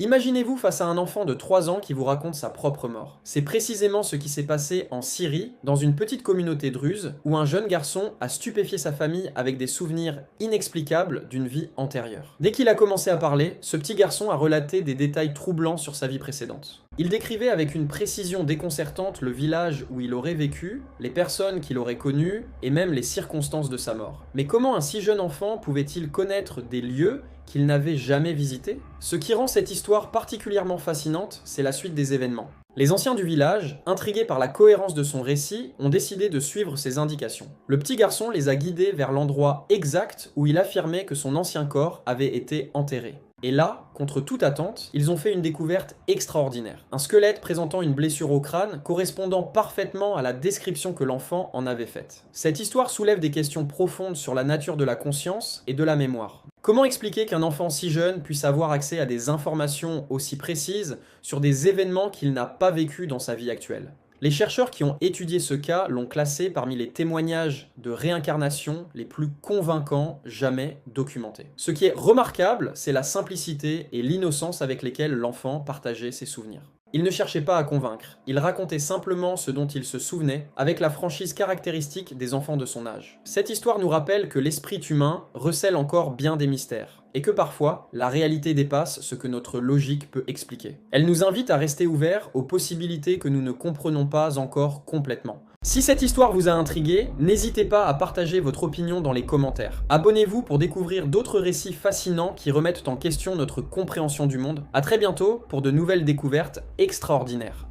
Imaginez-vous face à un enfant de 3 ans qui vous raconte sa propre mort. C'est précisément ce qui s'est passé en Syrie, dans une petite communauté druze, où un jeune garçon a stupéfié sa famille avec des souvenirs inexplicables d'une vie antérieure. Dès qu'il a commencé à parler, ce petit garçon a relaté des détails troublants sur sa vie précédente. Il décrivait avec une précision déconcertante le village où il aurait vécu, les personnes qu'il aurait connues, et même les circonstances de sa mort. Mais comment un si jeune enfant pouvait-il connaître des lieux qu'il n'avait jamais visités? Ce qui rend cette histoire particulièrement fascinante, c'est la suite des événements. Les anciens du village, intrigués par la cohérence de son récit, ont décidé de suivre ses indications. Le petit garçon les a guidés vers l'endroit exact où il affirmait que son ancien corps avait été enterré. Et là, contre toute attente, ils ont fait une découverte extraordinaire. Un squelette présentant une blessure au crâne correspondant parfaitement à la description que l'enfant en avait faite. Cette histoire soulève des questions profondes sur la nature de la conscience et de la mémoire. Comment expliquer qu'un enfant si jeune puisse avoir accès à des informations aussi précises sur des événements qu'il n'a pas vécus dans sa vie actuelle? Les chercheurs qui ont étudié ce cas l'ont classé parmi les témoignages de réincarnation les plus convaincants jamais documentés. Ce qui est remarquable, c'est la simplicité et l'innocence avec lesquelles l'enfant partageait ses souvenirs. Il ne cherchait pas à convaincre, il racontait simplement ce dont il se souvenait, avec la franchise caractéristique des enfants de son âge. Cette histoire nous rappelle que l'esprit humain recèle encore bien des mystères, et que parfois, la réalité dépasse ce que notre logique peut expliquer. Elle nous invite à rester ouverts aux possibilités que nous ne comprenons pas encore complètement. Si cette histoire vous a intrigué, n'hésitez pas à partager votre opinion dans les commentaires. Abonnez-vous pour découvrir d'autres récits fascinants qui remettent en question notre compréhension du monde. À très bientôt pour de nouvelles découvertes extraordinaires.